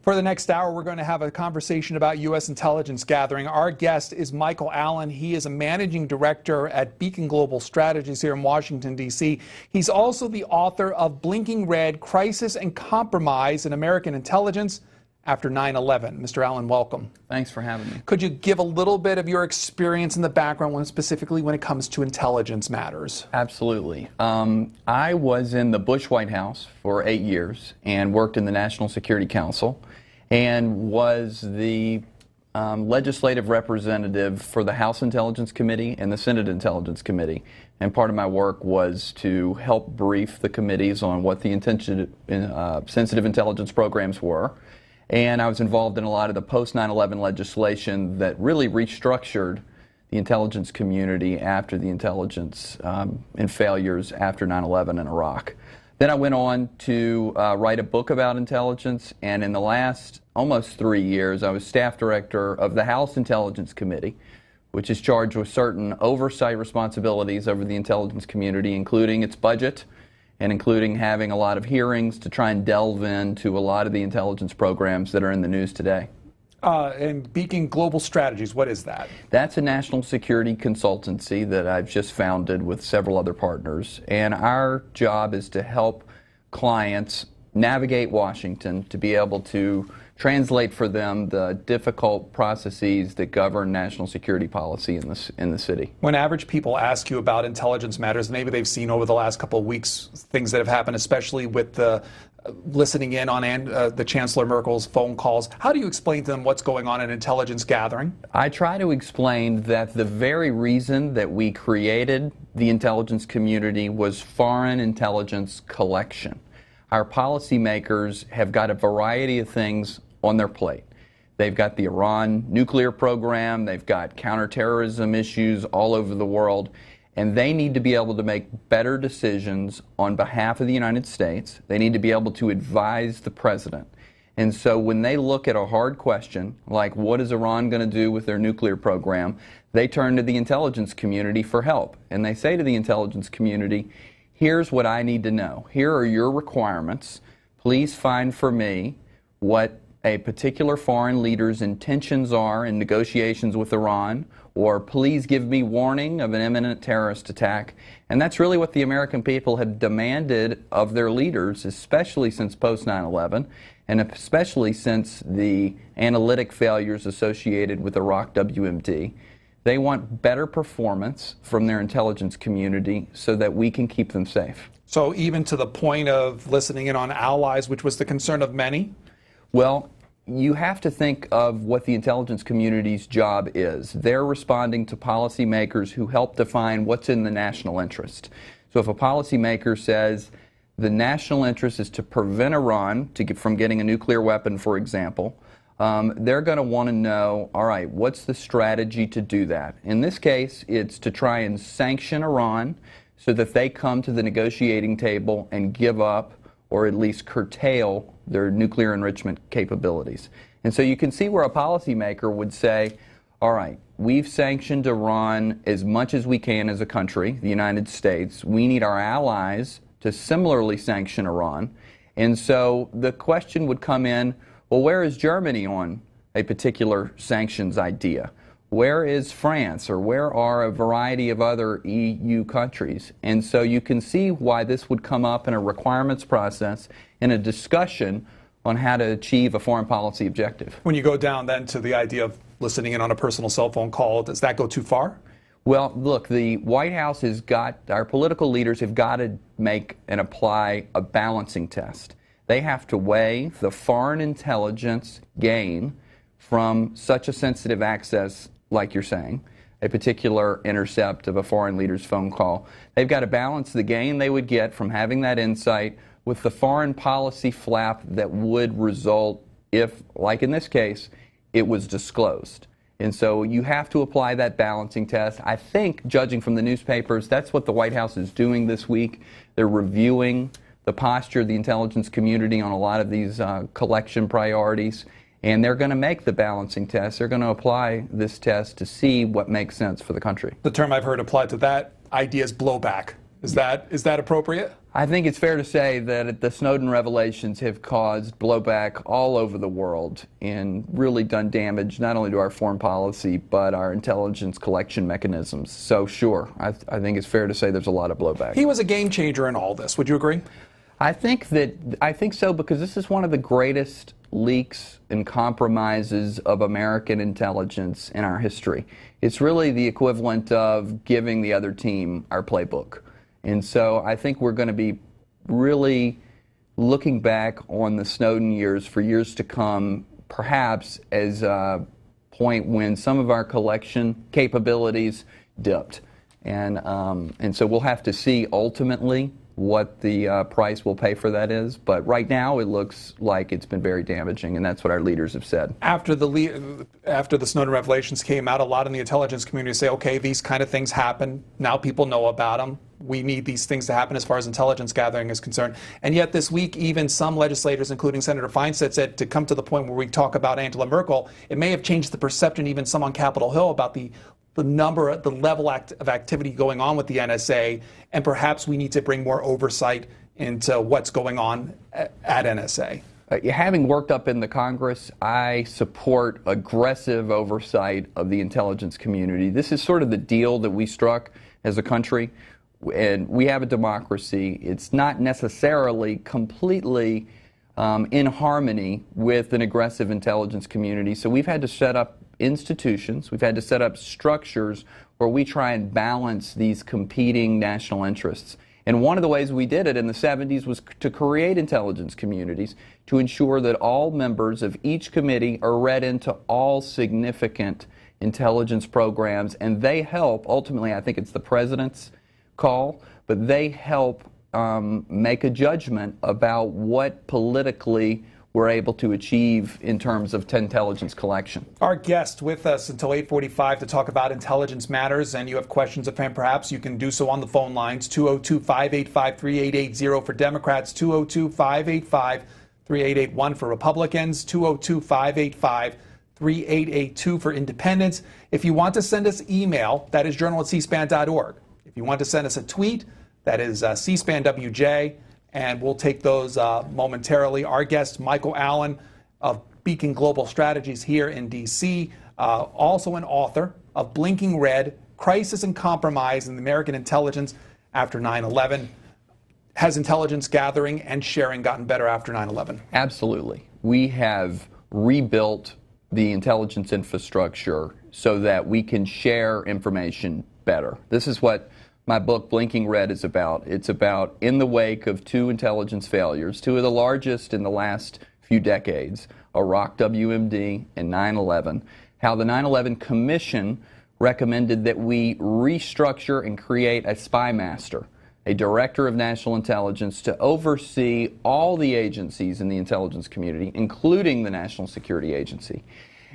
For the next hour, we're going to have a conversation about U.S. intelligence gathering. Our guest is Michael Allen. He is a managing director at Beacon Global Strategies here in Washington, D.C. He's also the author of Blinking Red: Crisis and Compromise in American Intelligence After 9/11. Mr. Allen, welcome. Thanks for having me. Could you give a little bit of your experience in the background, specifically when it comes to intelligence matters? Absolutely. I was in the Bush White House for 8 years and worked in the National Security Council and was the legislative representative for the House Intelligence Committee and the Senate Intelligence Committee. And part of my work was to help brief the committees on what the sensitive intelligence programs were. And I was involved in a lot of the post-9/11 legislation that really restructured the intelligence community after the intelligence and failures after 9/11 in Iraq. Then I went on to write a book about intelligence, and in the last almost 3 years, I was staff director of the House Intelligence Committee, which is charged with certain oversight responsibilities over the intelligence community, including its budget, and including having a lot of hearings to try and delve into a lot of the intelligence programs that are in the news today. And Beacon Global Strategies, what is that? That's a national security consultancy that I've just founded with several other partners. And our job is to help clients navigate Washington to be able to translate for them the difficult processes that govern national security policy in the city. When average people ask you about intelligence matters, maybe they've seen over the last couple of weeks things that have happened, especially with the listening in on the Chancellor Merkel's phone calls. How do you explain to them what's going on in intelligence gathering? I try to explain that the very reason that we created the intelligence community was foreign intelligence collection. Our policymakers have got a variety of things on their plate. They've got the Iran nuclear program, they've got counterterrorism issues all over the world, and they need to be able to make better decisions on behalf of the United States. They need to be able to advise the president. And so when they look at a hard question, like what is Iran going to do with their nuclear program, they turn to the intelligence community for help. And they say to the intelligence community, here's what I need to know. Here are your requirements. Please find for me what a particular foreign leader's intentions are in negotiations with Iran, or please give me warning of an imminent terrorist attack. And that's really what the American people have demanded of their leaders, especially since post 9/11, and especially since the analytic failures associated with Iraq WMD. They want better performance from their intelligence community so that we can keep them safe. So even to the point of listening in on allies, which was the concern of many? Well, you have to think of what the intelligence community's job is. They're responding to policymakers who help define what's in the national interest. So if a policymaker says the national interest is to prevent Iran from getting a nuclear weapon, for example, they're going to want to know, all right, what's the strategy to do that? In this case, it's to try and sanction Iran so that they come to the negotiating table and give up or at least curtail their nuclear enrichment capabilities. And so you can see where a policymaker would say, all right, we've sanctioned Iran as much as we can as a country, the United States. We need our allies to similarly sanction Iran. And so the question would come in, well, where is Germany on a particular sanctions idea? Where is France, or where are a variety of other EU countries? And so you can see why this would come up in a requirements process, in a discussion on how to achieve a foreign policy objective. When you go down then to the idea of listening in on a personal cell phone call, does that go too far? Well, look, the White House has got, our political leaders have got to make and apply a balancing test. They have to weigh the foreign intelligence gain from such a sensitive access, like you're saying, a particular intercept of a foreign leader's phone call. They've got to balance the gain they would get from having that insight with the foreign policy flap that would result if, like in this case, it was disclosed. And so you have to apply that balancing test. I think, judging from the newspapers, that's what the White House is doing this week. They're reviewing the posture of the intelligence community on a lot of these collection priorities. And they're going to make the balancing test. They're going to apply this test to see what makes sense for the country. The term I've heard applied to that idea is blowback. Is that appropriate? I think it's fair to say that the Snowden revelations have caused blowback all over the world and really done damage not only to our foreign policy but our intelligence collection mechanisms. So sure, I think it's fair to say there's a lot of blowback. He was a game changer in all this. Would you agree? I think so, because this is one of the greatest leaks and compromises of American intelligence in our history. It's really the equivalent of giving the other team our playbook. And so I think we're going to be really looking back on the Snowden years for years to come, perhaps as a point when some of our collection capabilities dipped. And so we'll have to see ultimately what the price we'll pay for that is. But right now it looks like it's been very damaging, and that's what our leaders have said. After the Snowden revelations came out, a lot in the intelligence community say, okay, these kind of things happen. Now people know about them. We need these things to happen as far as intelligence gathering is concerned. And yet this week, even some legislators, including Senator Feinstein, said to come to the point where we talk about Angela Merkel, it may have changed the perception, even some on Capitol Hill, about the level of activity going on with the NSA, and perhaps we need to bring more oversight into what's going on at NSA. Having worked up in the Congress, I support aggressive oversight of the intelligence community. This is sort of the deal that we struck as a country, and we have a democracy. It's not necessarily completely in harmony with an aggressive intelligence community, so we've had to set up institutions, we've had to set up structures where we try and balance these competing national interests. And one of the ways we did it in the 70s was to create intelligence communities to ensure that all members of each committee are read into all significant intelligence programs, and they help, ultimately I think it's the president's call, but they help make a judgment about what politically we're able to achieve in terms of intelligence collection. Our guest with us until 8:45 to talk about intelligence matters, and you have questions of him, perhaps you can do so on the phone lines, 202-585-3880 for Democrats, 202-585-3881 for Republicans, 202-585-3882 for Independents. If you want to send us email, that is journal@cspan.org. If you want to send us a tweet, that is CSPAN-WJ, and we'll take those momentarily. Our guest, Michael Allen of Beacon Global Strategies here in D.C., also an author of Blinking Red, Crisis and Compromise in the American Intelligence After 9/11. Has intelligence gathering and sharing gotten better after 9/11? Absolutely. We have rebuilt the intelligence infrastructure so that we can share information better. This is what my book, Blinking Red, is about. It's about, in the wake of two intelligence failures, two of the largest in the last few decades, Iraq WMD and 9/11, how the 9/11 Commission recommended that we restructure and create a spy master, a director of national intelligence, to oversee all the agencies in the intelligence community, including the National Security Agency.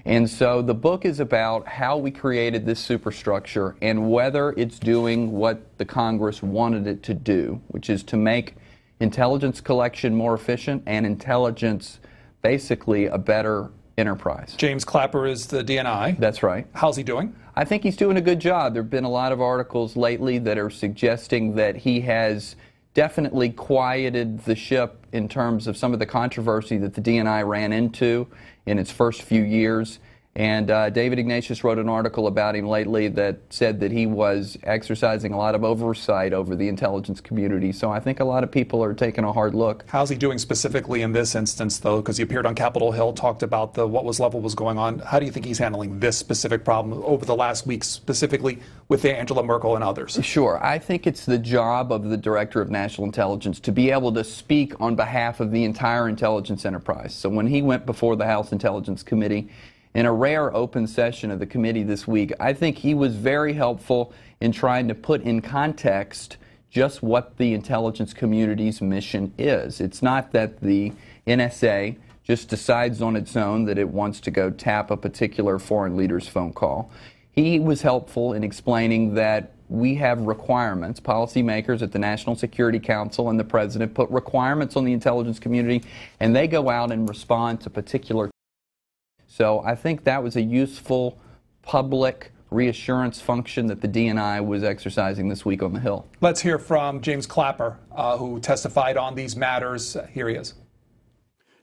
And so the book is about how we created this superstructure and whether it's doing what the Congress wanted it to do, which is to make intelligence collection more efficient and intelligence basically a better enterprise. James Clapper is the DNI. That's right. How's he doing? I think he's doing a good job. There have been a lot of articles lately that are suggesting that he has definitely quieted the ship in terms of some of the controversy that the DNI ran into in its first few years. And David Ignatius wrote an article about him lately that said that he was exercising a lot of oversight over the intelligence community. So I think a lot of people are taking a hard look. How's he doing specifically in this instance, though? Because he appeared on Capitol Hill, talked about what was going on. How do you think he's handling this specific problem over the last week, specifically with Angela Merkel and others? Sure. I think it's the job of the Director of National Intelligence to be able to speak on behalf of the entire intelligence enterprise. So when he went before the House Intelligence Committee, in a rare open session of the committee this week, I think he was very helpful in trying to put in context just what the intelligence community's mission is. It's not that the NSA just decides on its own that it wants to go tap a particular foreign leader's phone call. He was helpful in explaining that we have requirements. Policymakers at the National Security Council and the President put requirements on the intelligence community, and they go out and respond to particular. So I think that was a useful public reassurance function that the DNI was exercising this week on the Hill. Let's hear from James Clapper, who testified on these matters. Here he is.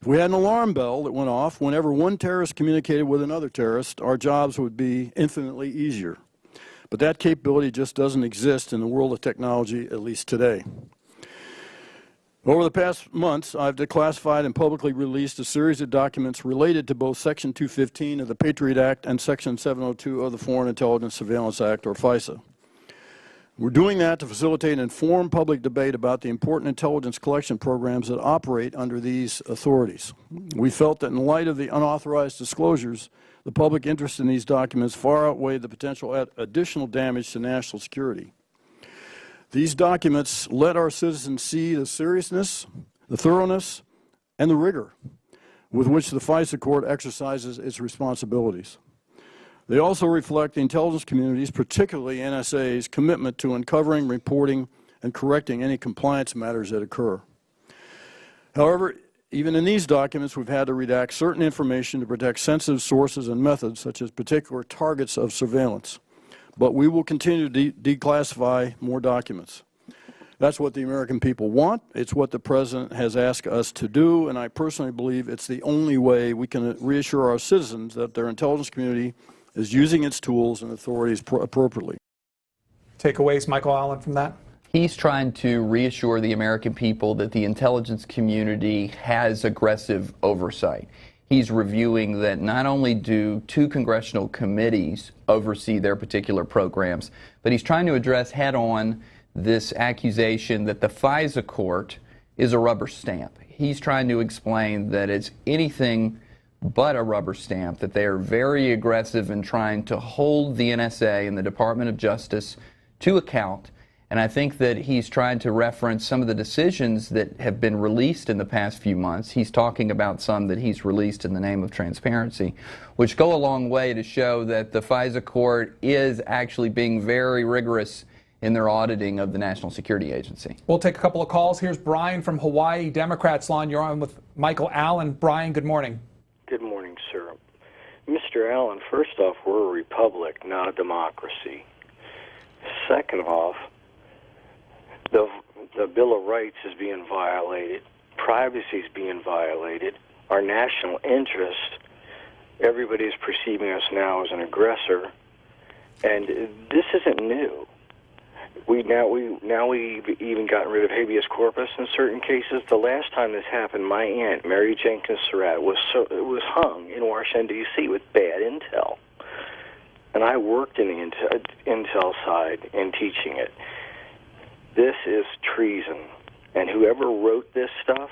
If we had an alarm bell that went off whenever one terrorist communicated with another terrorist, our jobs would be infinitely easier. But that capability just doesn't exist in the world of technology, at least today. Over the past months, I've declassified and publicly released a series of documents related to both Section 215 of the Patriot Act and Section 702 of the Foreign Intelligence Surveillance Act, or FISA. We're doing that to facilitate an informed public debate about the important intelligence collection programs that operate under these authorities. We felt that in light of the unauthorized disclosures, the public interest in these documents far outweighed the potential additional damage to national security. These documents let our citizens see the seriousness, the thoroughness, and the rigor with which the FISA court exercises its responsibilities. They also reflect the intelligence community's, particularly NSA's, commitment to uncovering, reporting, and correcting any compliance matters that occur. However, even in these documents, we've had to redact certain information to protect sensitive sources and methods, such as particular targets of surveillance. But we will continue to declassify more documents. That's what the American people want. It's what the President has asked us to do, and I personally believe it's the only way we can reassure our citizens that their intelligence community is using its tools and authorities appropriately. Takeaways, Michael Allen, from that? He's trying to reassure the American people that the intelligence community has aggressive oversight. He's reviewing that not only do 2 congressional committees oversee their particular programs, but he's trying to address head-on this accusation that the FISA court is a rubber stamp. He's trying to explain that it's anything but a rubber stamp, that they are very aggressive in trying to hold the NSA and the Department of Justice to account. And I think that he's trying to reference some of the decisions that have been released in the past few months. He's talking about some that he's released in the name of transparency, which go a long way to show that the FISA court is actually being very rigorous in their auditing of the National Security Agency. We'll take a couple of calls. Here's Brian from Hawaii, Democrats line. You're on with Michael Allen. Brian, good morning. Good morning, sir. Mr. Allen, first off, we're a republic, not a democracy. Second off, the Bill of Rights is being violated. Privacy is being violated. Our national interest, everybody is perceiving us now as an aggressor. And this isn't new. We've even gotten rid of habeas corpus in certain cases. The last time this happened, my aunt, Mary Jenkins Surratt, was hung in Washington, D.C. with bad intel. And I worked in the intel side in teaching it. This is treason. And whoever wrote this stuff,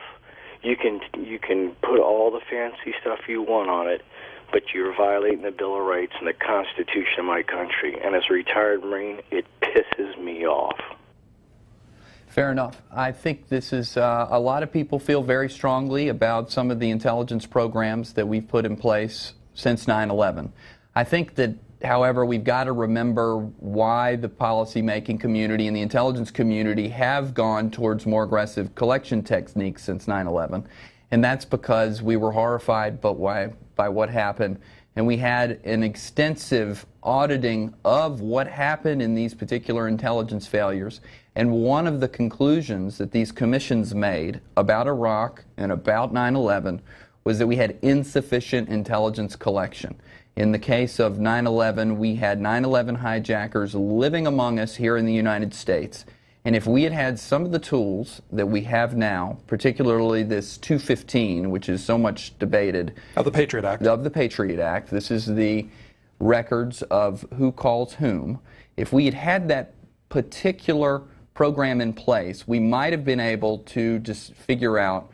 you can put all the fancy stuff you want on it, but you're violating the Bill of Rights and the Constitution of my country. And as a retired Marine, it pisses me off. Fair enough. I think this is, a lot of people feel very strongly about some of the intelligence programs that we've put in place since 9/11. I think that, however, we've got to remember why the policymaking community and the intelligence community have gone towards more aggressive collection techniques since 9/11. And that's because we were horrified by what happened. And we had an extensive auditing of what happened in these particular intelligence failures. And one of the conclusions that these commissions made about Iraq and about 9/11 was that we had insufficient intelligence collection. In the case of 9/11, we had 9/11 hijackers living among us here in the United States. And if we had had some of the tools that we have now, particularly this 215, which is so much debated. Of the Patriot Act. Of the Patriot Act. This is the records of who calls whom. If we had had that particular program in place, we might have been able to just figure out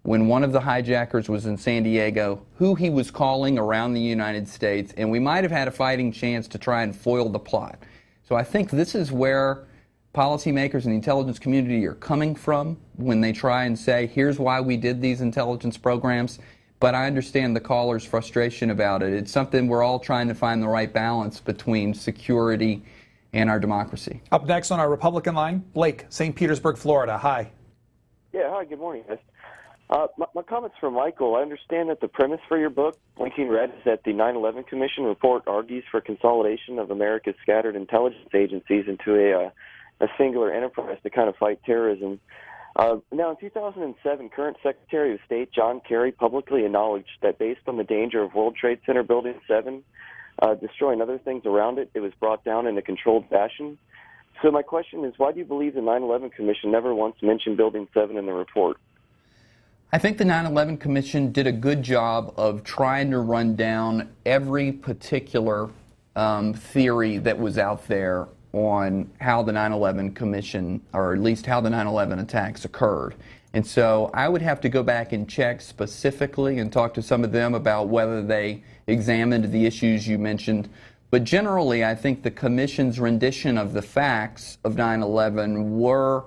when one of the hijackers was in San Diego, who he was calling around the United States, and we might have had a fighting chance to try and foil the plot. So I think this is where policymakers and the intelligence community are coming from when they try and say, here's why we did these intelligence programs. But I understand the caller's frustration about it. It's something we're all trying to find the right balance between security and our democracy. Up next on our Republican line, Blake, St. Petersburg, Florida. Hi. Yeah, hi, good morning, guys. My comment's for Michael. I understand that the premise for your book, Blinking Red, is that the 9/11 Commission report argues for consolidation of America's scattered intelligence agencies into a singular enterprise to kind of fight terrorism. Now, in 2007, current Secretary of State John Kerry publicly acknowledged that based on the danger of World Trade Center Building 7 destroying other things around it, it was brought down in a controlled fashion. So my question is, why do you believe the 9/11 Commission never once mentioned Building 7 in the report? I think the 9/11 Commission did a good job of trying to run down every particular theory that was out there on how the 9/11 Commission, or at least how the 9/11 attacks occurred. And so I would have to go back and check specifically and talk to some of them about whether they examined the issues you mentioned. But generally, I think the Commission's rendition of the facts of 9/11 were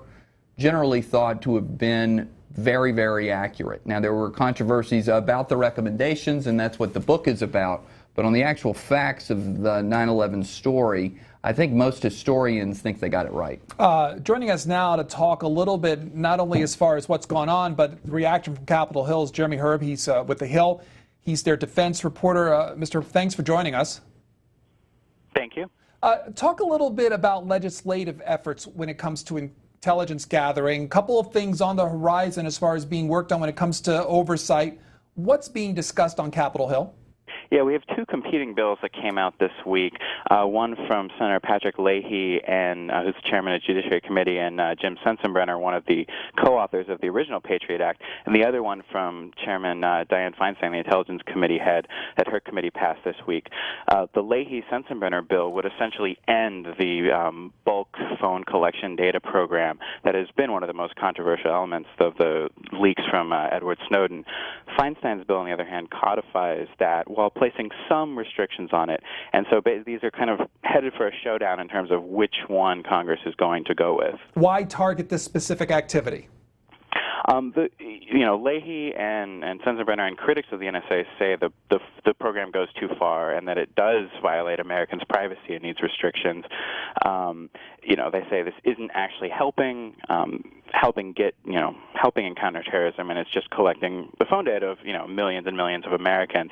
generally thought to have been very, very accurate. Now, there were controversies about the recommendations, and that's what the book is about. But on the actual facts of the 9/11 story, I think most historians think they got it right. Joining us now to talk a little bit, not only as far as what's going on, but the reaction from Capitol Hill is Jeremy Herb. He's with the Hill. He's their defense reporter. Mr. Thanks for joining us. Thank you. Talk a little bit about legislative efforts when it comes to intelligence gathering. A couple of things on the horizon as far as being worked on when it comes to oversight. What's being discussed on Capitol Hill? Yeah, we have two competing bills that came out this week. One from Senator Patrick Leahy, and who's the chairman of the Judiciary Committee, and Jim Sensenbrenner, one of the co-authors of the original Patriot Act, and the other one from Chairman Dianne Feinstein, the Intelligence Committee head, that her committee passed this week. The Leahy-Sensenbrenner bill would essentially end the bulk phone collection data program that has been one of the most controversial elements of the leaks from Edward Snowden. Feinstein's bill, on the other hand, codifies that while placing some restrictions on it. And so these are kind of headed for a showdown in terms of which one Congress is going to go with. Why target this specific activity? Leahy and Sensenbrenner and critics of the NSA say the program goes too far and that it does violate Americans' privacy and needs restrictions. They say this isn't actually helping encounter terrorism, and it's just collecting the phone data of millions and millions of Americans.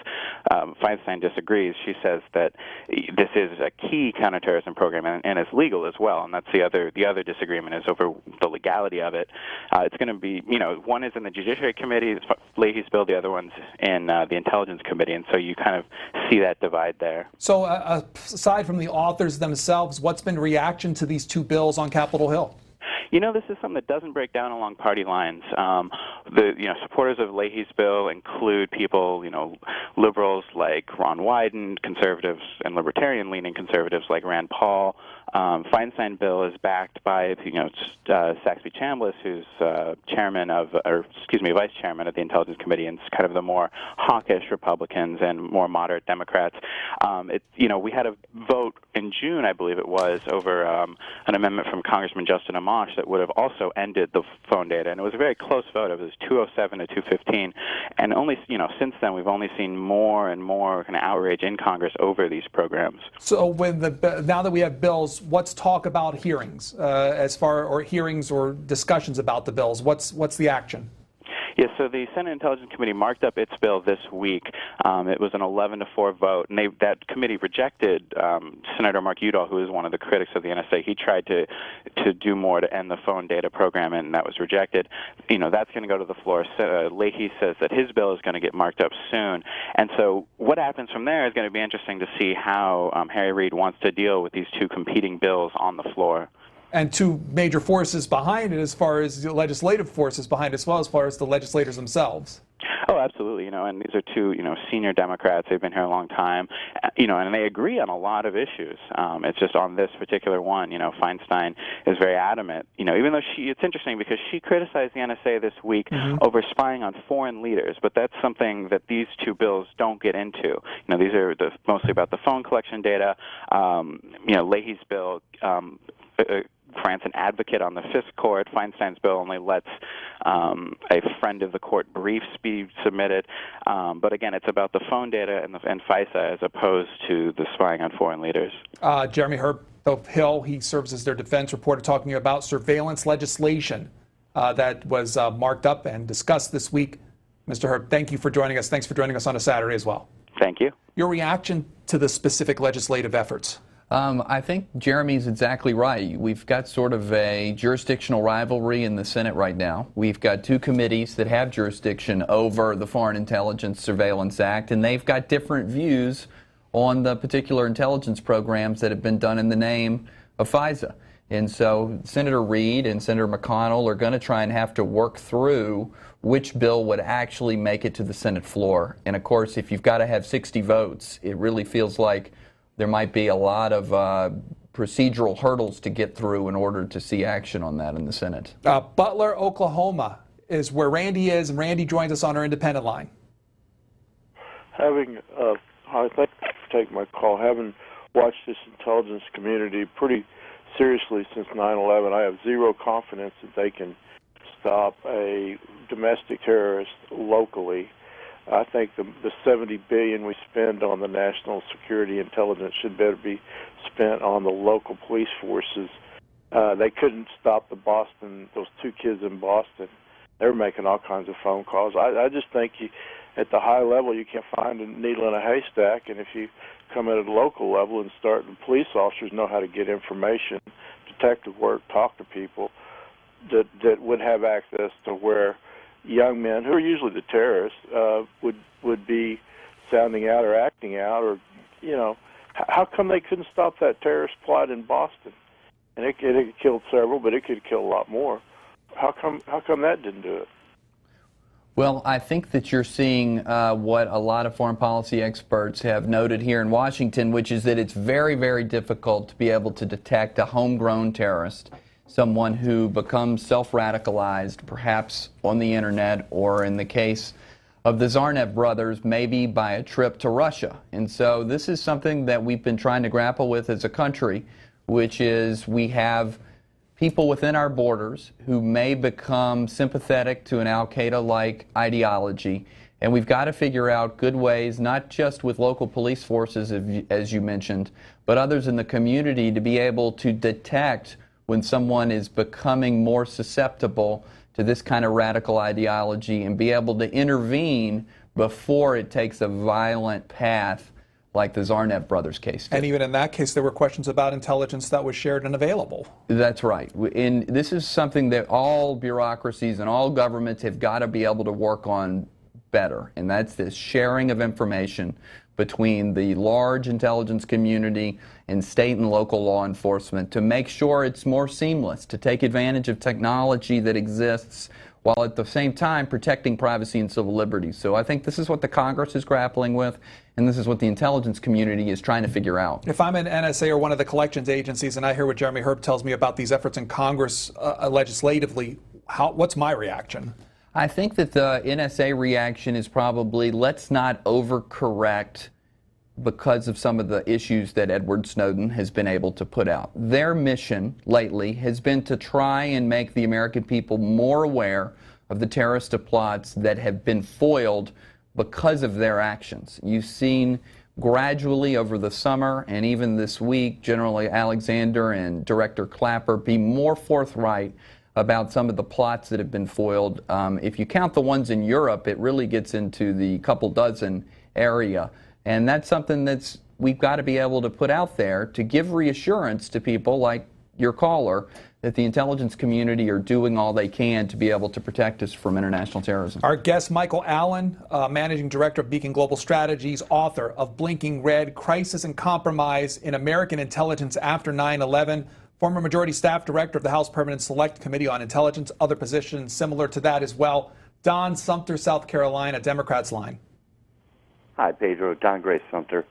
Feinstein disagrees. She says that this is a key counterterrorism program and it's legal as well, and that's the other disagreement is over the legality of it. It's going to be one is in the Judiciary Committee, Leahy's bill, the other one's in the Intelligence Committee, and so you kind of see that divide there. So aside from the authors themselves, what's been reaction to these two bills on Capitol Hill? This is something that doesn't break down along party lines. Supporters of Leahy's bill include people, liberals like Ron Wyden, conservatives and libertarian-leaning conservatives like Rand Paul. Feinstein bill is backed by, Saxby Chambliss, who's vice chairman of the Intelligence Committee, and it's kind of the more hawkish Republicans and more moderate Democrats. We had a vote in June, I believe it was, over an amendment from Congressman Justin Amash that would have also ended the phone data, and it was a very close vote. It was 207 to 215, and only since then we've only seen more and more kind of outrage in Congress over these programs. So now that we have bills, what's talk about hearings hearings or discussions about the bills? What's the action? Yes, so the Senate Intelligence Committee marked up its bill this week. It was an 11-4 vote, and that committee rejected Senator Mark Udall, who is one of the critics of the NSA. He tried to do more to end the phone data program, and that was rejected. That's going to go to the floor. Leahy says that his bill is going to get marked up soon, and so what happens from there is going to be interesting to see how Harry Reid wants to deal with these two competing bills on the floor. And two major forces behind it as far as the legislative forces behind it, as well as far as the legislators themselves. Oh, absolutely. And these are two, senior Democrats. They've been here a long time, and they agree on a lot of issues. It's just on this particular one, Feinstein is very adamant, even though it's interesting because she criticized the NSA this week over spying on foreign leaders, but that's something that these two bills don't get into. These are mostly about the phone collection data. Leahy's bill, grants an advocate on the Fifth Court. Feinstein's bill only lets a friend of the court briefs be submitted. But again, it's about the phone data and FISA as opposed to the spying on foreign leaders. Jeremy Herb of Hill, he serves as their defense reporter, talking about surveillance legislation. that was marked up and discussed this week. Mr. Herb, thank you for joining us. Thanks for joining us on a Saturday as well. Thank you. Your reaction to the specific legislative efforts? I think Jeremy's exactly right. We've got sort of a jurisdictional rivalry in the Senate right now. We've got two committees that have jurisdiction over the Foreign Intelligence Surveillance Act, and they've got different views on the particular intelligence programs that have been done in the name of FISA. And so Senator Reid and Senator McConnell are going to try and have to work through which bill would actually make it to the Senate floor. And of course, if you've got to have 60 votes, it really feels like there might be a lot of procedural hurdles to get through in order to see action on that in the Senate. Butler, Oklahoma is where Randy is, and Randy joins us on our independent line. I thank you for taking my call. Having watched this intelligence community pretty seriously since 9/11, I have zero confidence that they can stop a domestic terrorist locally. I think the $70 billion we spend on the national security intelligence should better be spent on the local police forces. They couldn't stop those two kids in Boston. They were making all kinds of phone calls. I just think at the high level you can't find a needle in a haystack, and if you come in at a local level and start, the police officers know how to get information, detective work, talk to people that would have access to where young men, who are usually the terrorists, would be sounding out or acting out, or, how come they couldn't stop that terrorist plot in Boston? And it killed several, but it could kill a lot more. How come that didn't do it? Well, I think that you're seeing what a lot of foreign policy experts have noted here in Washington, which is that it's very, very difficult to be able to detect a homegrown terrorist, someone who becomes self-radicalized, perhaps on the internet, or in the case of the Zarnev brothers, maybe by a trip to Russia. And so this is something that we've been trying to grapple with as a country, which is we have people within our borders who may become sympathetic to an al-Qaeda-like ideology, and we've got to figure out good ways, not just with local police forces, as you mentioned, but others in the community, to be able to detect when someone is becoming more susceptible to this kind of radical ideology and be able to intervene before it takes a violent path like the Zarnev brothers case did. And even in that case, there were questions about intelligence that was shared and available. That's right. And this is something that all bureaucracies and all governments have got to be able to work on better, and that's this sharing of information between the large intelligence community and state and local law enforcement to make sure it's more seamless, to take advantage of technology that exists while at the same time protecting privacy and civil liberties. So I think this is what the Congress is grappling with, and this is what the intelligence community is trying to figure out. If I'm an NSA or one of the collections agencies and I hear what Jeremy Herb tells me about these efforts in Congress legislatively, what's my reaction? I think that the NSA reaction is probably, let's not overcorrect because of some of the issues that Edward Snowden has been able to put out. Their mission lately has been to try and make the American people more aware of the terrorist plots that have been foiled because of their actions. You've seen gradually over the summer and even this week, General Alexander and Director Clapper be more forthright about some of the plots that have been foiled. If you count the ones in Europe, it really gets into the couple dozen area. And that's something we've got to be able to put out there to give reassurance to people like your caller that the intelligence community are doing all they can to be able to protect us from international terrorism. Our guest, Michael Allen, Managing Director of Beacon Global Strategies, author of Blinking Red, Crisis and Compromise in American Intelligence After 9/11, former Majority Staff Director of the House Permanent Select Committee on Intelligence, other positions similar to that as well. Don Sumter, South Carolina, Democrats line. Hi, Pedro. Don Grace Sumter.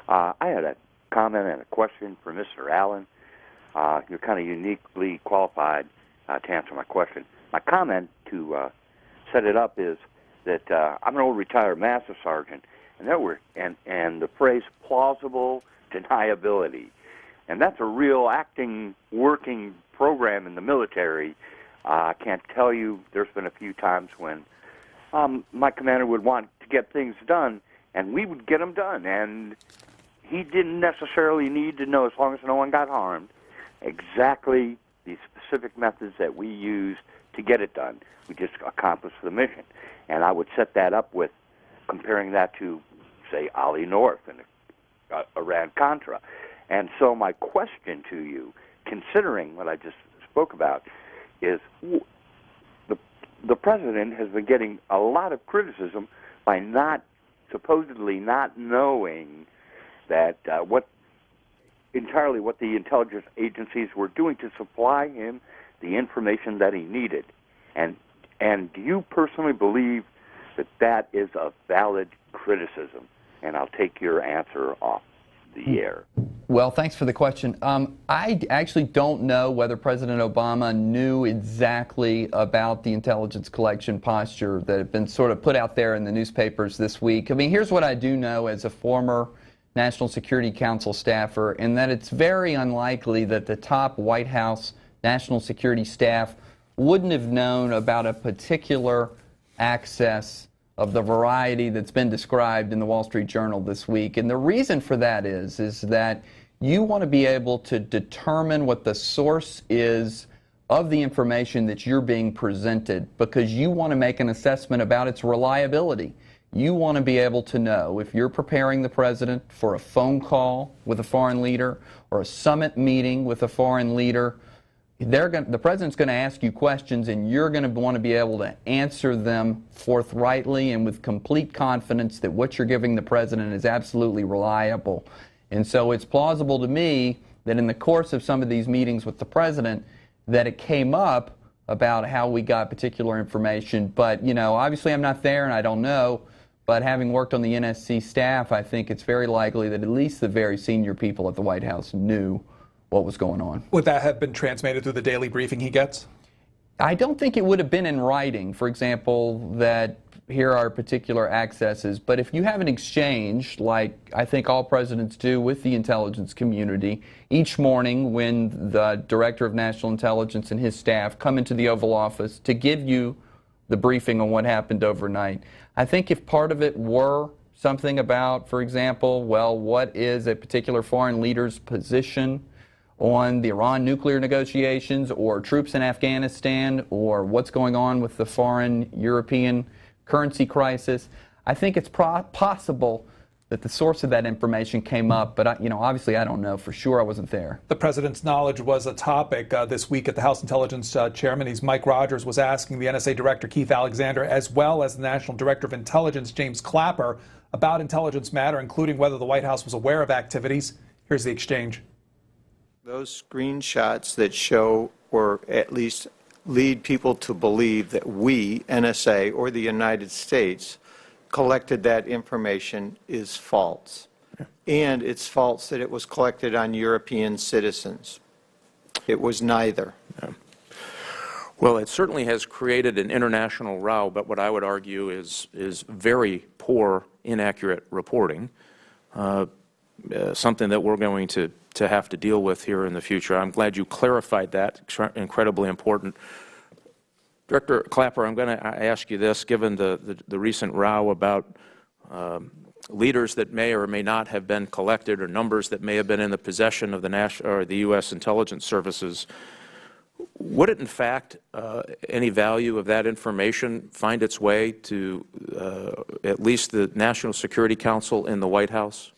I had a comment and a question for Mr. Allen. You're kind of uniquely qualified to answer my question. My comment to set it up is that I'm an old retired master sergeant, and the phrase plausible deniability, and that's a real working program in the military. I can't tell you. There's been a few times when my commander would want to get things done, and we would get them done, and he didn't necessarily need to know, as long as no one got harmed, exactly the specific methods that we use to to get it done. We just accomplished the mission. And I would set that up with comparing that to, say, Ali North and Iran-Contra. And so my question to you, considering what I just spoke about, is the president has been getting a lot of criticism by supposedly not knowing that what the intelligence agencies were doing to supply him the information that he needed. And do you personally believe that that is a valid criticism? And I'll take your answer off the air. Well, thanks for the question. I actually don't know whether President Obama knew exactly about the intelligence collection posture that had been sort of put out there in the newspapers this week. I mean, here's what I do know as a former National Security Council staffer, and that it's very unlikely that the top White House National Security staff wouldn't have known about a particular access of the variety that's been described in the Wall Street Journal this week. And the reason for that is that you want to be able to determine what the source is of the information that you're being presented, because you want to make an assessment about its reliability. You want to be able to know if you're preparing the president for a phone call with a foreign leader or a summit meeting with a foreign leader, the president's going to ask you questions, and you're going to want to be able to answer them forthrightly and with complete confidence that what you're giving the president is absolutely reliable. And so it's plausible to me that in the course of some of these meetings with the president that it came up about how we got particular information. But, you know, obviously I'm not there and I don't know. But having worked on the NSC staff, I think it's very likely that at least the very senior people at the White House knew what was going on. Would that have been transmitted through the daily briefing he gets? I don't think it would have been in writing, for example, that here are particular accesses. But if you have an exchange, like I think all presidents do with the intelligence community, each morning when the Director of National Intelligence and his staff come into the Oval Office to give you the briefing on what happened overnight, I think if part of it were something about, for example, well, what is a particular foreign leader's position on the Iran nuclear negotiations, or troops in Afghanistan, or what's going on with the foreign European currency crisis, I think it's possible that the source of that information came up, but obviously I don't know for sure. I wasn't there. The president's knowledge was a topic this week at the House Intelligence Chairman. Mike Rogers was asking the NSA Director Keith Alexander, as well as the National Director of Intelligence James Clapper, about intelligence matter, including whether the White House was aware of activities. Here's the exchange. Those screenshots that show, or at least lead people to believe, that we, NSA, or the United States, collected that information is false. And it's false that it was collected on European citizens. It was neither. Yeah. Well, it certainly has created an international row, but what I would argue is very poor, inaccurate reporting, something that we're going to have to deal with here in the future. I'm glad you clarified that. Incredibly important. Director Clapper, I'm going to ask you this, given the recent row about leaders that may or may not have been collected, or numbers that may have been in the possession of the U.S. intelligence services. Would it, in fact, any value of that information find its way to at least the National Security Council in the White House?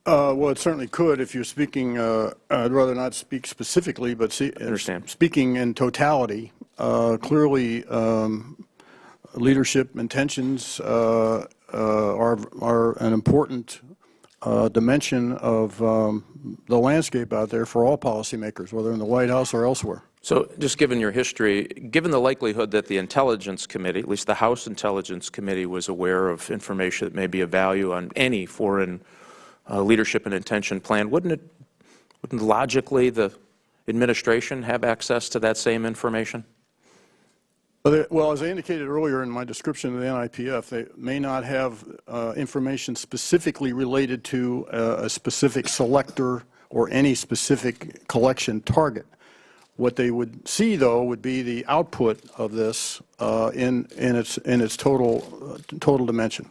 Well, it certainly could. If you're speaking, I'd rather not speak specifically, but speaking in totality, clearly leadership intentions are an important dimension of the landscape out there for all policymakers, whether in the White House or elsewhere. So just given your history, given the likelihood that the Intelligence Committee, at least the House Intelligence Committee, was aware of information that may be of value on any foreign leadership and intention plan, wouldn't logically the administration have access to that same information? Well, as I indicated earlier in my description of the NIPF, they may not have information specifically related to a specific selector or any specific collection target. What they would see, though, would be the output of this in its total dimension.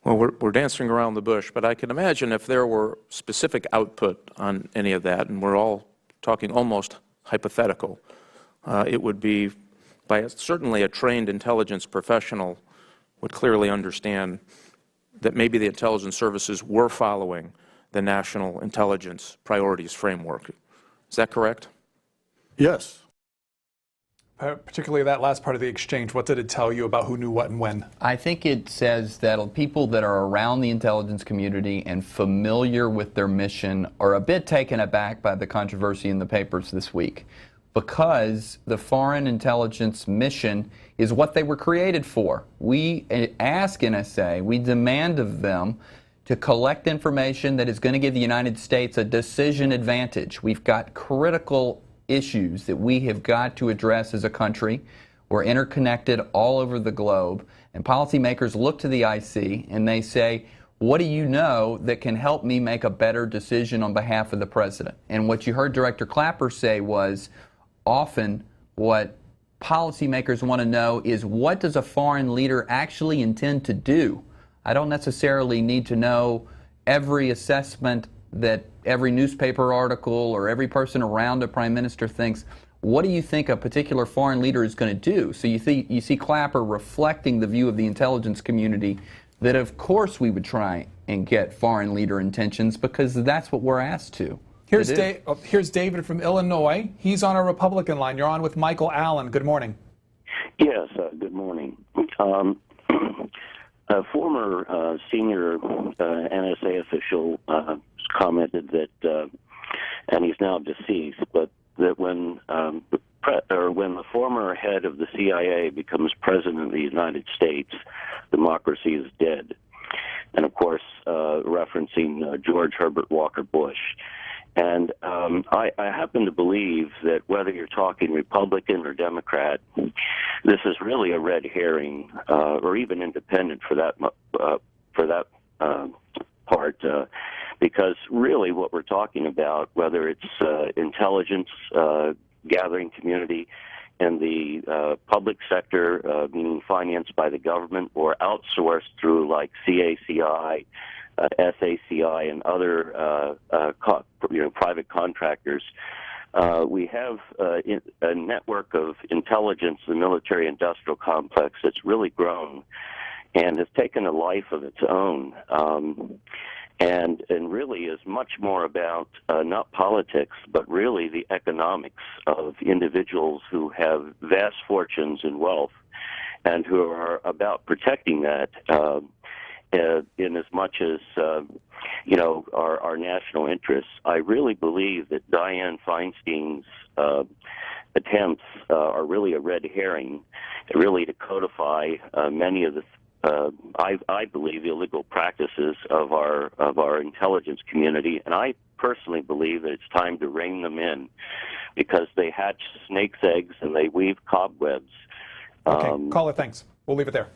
Well, we're dancing around the bush, but I can imagine if there were specific output on any of that, and we're all talking almost hypothetical, it would be by certainly a trained intelligence professional would clearly understand that maybe the intelligence services were following the National Intelligence Priorities Framework. Is that correct? Yes. Particularly that last part of the exchange, what did it tell you about who knew what and when? I think it says that people that are around the intelligence community and familiar with their mission are a bit taken aback by the controversy in the papers this week, because the foreign intelligence mission is what they were created for. We ask NSA, we demand of them to collect information that is going to give the United States a decision advantage. We've got critical issues that we have got to address as a country. We're interconnected all over the globe, and policymakers look to the IC and they say, what do you know that can help me make a better decision on behalf of the president? And what you heard Director Clapper say was, often what policymakers want to know is, what does a foreign leader actually intend to do? I don't necessarily need to know every assessment that every newspaper article or every person around a prime minister thinks. What do you think a particular foreign leader is going to do? So you see Clapper reflecting the view of the intelligence community that of course we would try and get foreign leader intentions, because that's what we're asked to. Here's David from Illinois. He's on a Republican line. You're on with Michael Allen. Good morning. Yes, good morning. A former senior NSA official commented that, and he's now deceased, but that when the former head of the CIA becomes president of the United States, democracy is dead. And of course, referencing George Herbert Walker Bush. And I happen to believe that whether you're talking Republican or Democrat, this is really a red herring, or even independent for that part, because really what we're talking about, whether it's intelligence gathering community in the public sector, meaning financed by the government, or outsourced through like CACI, SACI, and other private contractors. We have a network of intelligence, the military-industrial complex, that's really grown and has taken a life of its own, and really is much more about not politics, but really the economics of individuals who have vast fortunes and wealth, and who are about protecting that. In as much as our national interests. I really believe that Dianne Feinstein's attempts are really a red herring, really to codify many of the I believe illegal practices of our intelligence community, and I personally believe that it's time to rein them in, because they hatch snakes' eggs and they weave cobwebs. Okay, caller, thanks. We'll leave it there.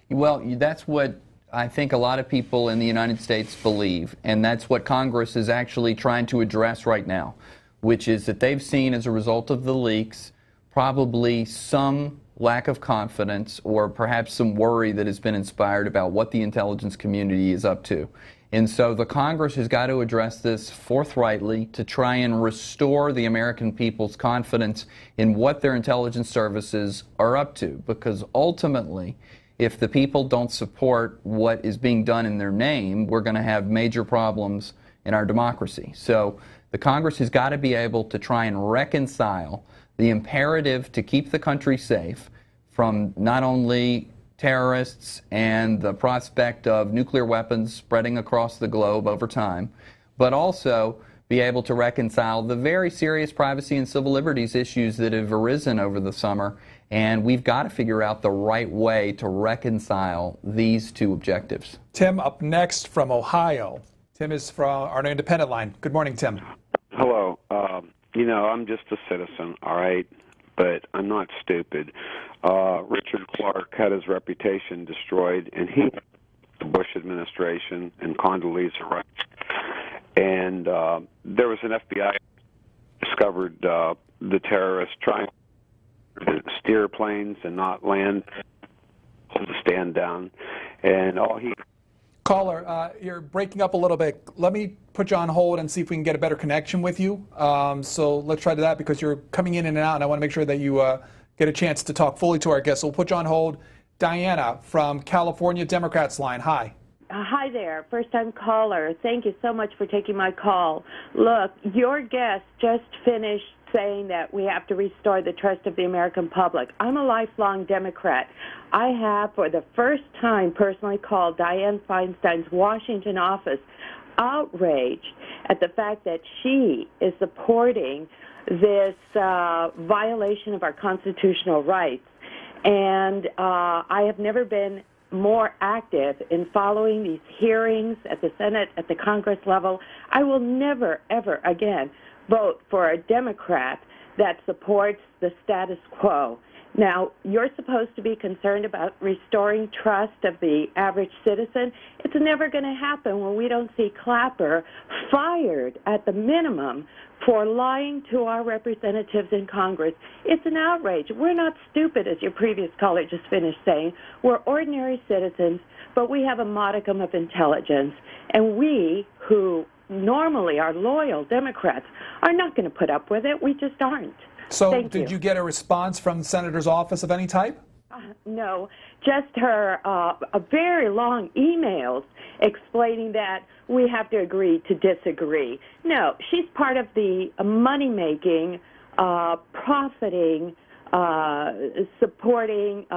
Well, that's what I think a lot of people in the United States believe, and that's what Congress is actually trying to address right now, which is that they've seen, as a result of the leaks, probably some lack of confidence or perhaps some worry that has been inspired about what the intelligence community is up to. And so the Congress has got to address this forthrightly to try and restore the American people's confidence in what their intelligence services are up to, because ultimately, if the people don't support what is being done in their name, we're going to have major problems in our democracy. So the Congress has got to be able to try and reconcile the imperative to keep the country safe from not only terrorists and the prospect of nuclear weapons spreading across the globe over time, but also be able to reconcile the very serious privacy and civil liberties issues that have arisen over the summer. And we've got to figure out the right way to reconcile these two objectives. Tim, up next from Ohio. Tim is from our independent line. Good morning, Tim. Hello. I'm just a citizen, all right? But I'm not stupid. Richard Clark had his reputation destroyed, and he the Bush administration and Condoleezza Rice. And there was an FBI discovered the terrorists trying to steer planes and not land, hold the stand down, and all he Caller, you're breaking up a little bit. Let me put you on hold and see if we can get a better connection with you. So let's try that because you're coming in and out, and I want to make sure that you get a chance to talk fully to our guests. So we'll put you on hold. Diana from California Democrats line. Hi. Hi there, first-time caller. Thank you so much for taking my call. Look, your guest just finished saying that we have to restore the trust of the American public. I'm a lifelong Democrat. I have, for the first time, personally called Dianne Feinstein's Washington office outraged at the fact that she is supporting this violation of our constitutional rights. And I have never been more active in following these hearings at the Senate, at the Congress level. I will never, ever again vote for a Democrat that supports the status quo. Now, you're supposed to be concerned about restoring trust of the average citizen. It's never going to happen when we don't see Clapper fired at the minimum for lying to our representatives in Congress. It's an outrage. We're not stupid, as your previous caller just finished saying. We're ordinary citizens, but we have a modicum of intelligence. And we, who normally are loyal Democrats, are not going to put up with it. We just aren't. So did you get a response from the senator's office of any type? No, just her a very long emails explaining that we have to agree to disagree. No, she's part of the money-making, profiting, supporting.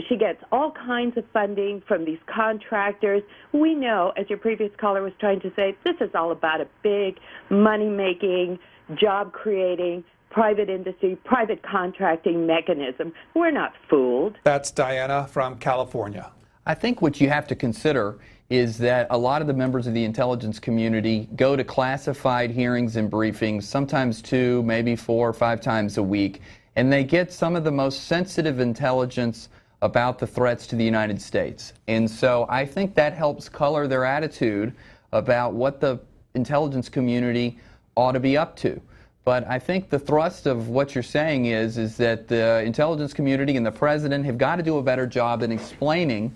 She gets all kinds of funding from these contractors. We know, as your previous caller was trying to say, this is all about a big money-making, job-creating, private industry, private contracting mechanism. We're not fooled. That's Diana from California. I think what you have to consider is that a lot of the members of the intelligence community go to classified hearings and briefings, sometimes 2, maybe 4 or 5 times a week, and they get some of the most sensitive intelligence about the threats to the United States. And so I think that helps color their attitude about what the intelligence community ought to be up to. But I think the thrust of what you're saying is that the intelligence community and the president have got to do a better job in explaining